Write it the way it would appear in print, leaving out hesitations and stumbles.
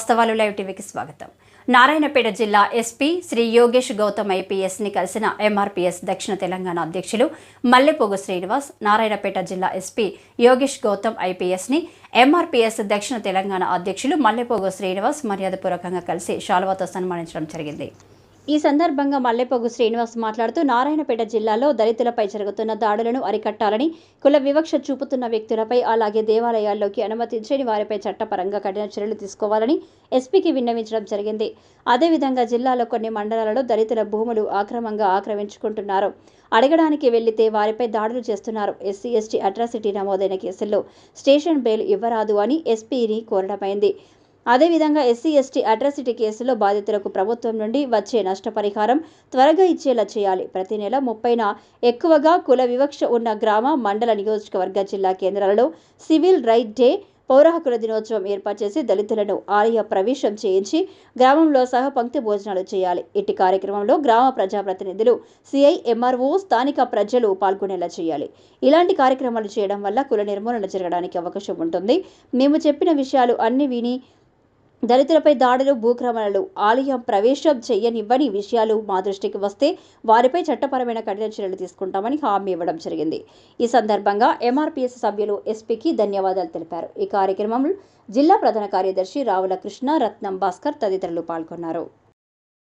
వాస్తవాలు లైవ్ టీవీకి స్వాగతం. నారాయణపేట జిల్లా ఎస్పీ శ్రీ యోగేష్ గౌతమ్ ఐపీఎస్ని కలిసిన ఎంఆర్పీఎస్ దక్షిణ తెలంగాణ అధ్యక్షులు మల్లెపోగు శ్రీనివాస్, నారాయణపేట జిల్లా ఎస్పీ యోగేష్ గౌతమ్ ఐపీఎస్ని ఎంఆర్పీఎస్ దక్షిణ తెలంగాణ అధ్యక్షులు మల్లెపోగు శ్రీనివాస్ మర్యాదపూర్వకంగా కలిసి శాలువాతో సన్మానించడం జరిగింది. ఈ సందర్భంగా మల్లెపోగు శ్రీనివాస్ మాట్లాడుతూ నారాయణపేట జిల్లాలో దళితులపై జరుగుతున్న దాడులను అరికట్టాలని, కుల వివక్ష చూపుతున్న వ్యక్తులపై, అలాగే దేవాలయాల్లోకి అనుమతించని వారిపై చట్టపరంగా కఠిన చర్యలు తీసుకోవాలని ఎస్పీకి విన్నవించడం జరిగింది. అదేవిధంగా జిల్లాలో కొన్ని మండలాలలో దళితుల భూములు అక్రమంగా ఆక్రమించుకుంటున్నారు. అడగడానికి వెళ్లితే వారిపై దాడులు చేస్తున్నారు. ఎస్సీ ఎస్టీ అట్రాసిటీ నమోదైన కేసుల్లో స్టేషన్ బెయిల్ ఇవ్వరాదు అని ఎస్పీని కోరడమైంది. అదేవిధంగా ఎస్సీ ఎస్టీ అట్రాసిటీ కేసులో బాధితులకు ప్రభుత్వం నుండి వచ్చే నష్టపరిహారం త్వరగా ఇచ్చేలా చేయాలి. ప్రతి నెల 30న ఎక్కువగా కుల వివక్ష ఉన్న గ్రామ, మండల, నియోజకవర్గ, జిల్లా కేంద్రాలలో సివిల్ రైట్ డే, పౌర హక్కుల దినోత్సవం ఏర్పాటు చేసి దళితులను ఆలయ ప్రవేశం చేయించి గ్రామంలో సహపంక్తి భోజనాలు చేయాలి. ఇట్టి కార్యక్రమంలో గ్రామ ప్రజాప్రతినిధులు, సిఐ, ఎంఆర్ఓ, స్థానిక ప్రజలు పాల్గొనేలా చేయాలి. ఇలాంటి కార్యక్రమాలు చేయడం వల్ల కుల నిర్మూలన జరగడానికి అవకాశం ఉంటుంది. మేము చెప్పిన విషయాలు అన్ని విని దళితులపై దాడులు, భూక్రమణలు, ఆలయం ప్రవేశం చేయనివ్వని విషయాలు మా దృష్టికి వస్తే వారిపై చట్టపరమైన కఠిన చర్యలు తీసుకుంటామని హామీ ఇవ్వడం జరిగింది. ఈ సందర్భంగా ఎంఆర్పీఎస్ సభ్యులు ఎస్పీకి ధన్యవాదాలు తెలిపారు. ఈ కార్యక్రమంలో జిల్లా ప్రధాన కార్యదర్శి రావుల కృష్ణ, రత్నం భాస్కర్ తదితరులు పాల్గొన్నారు.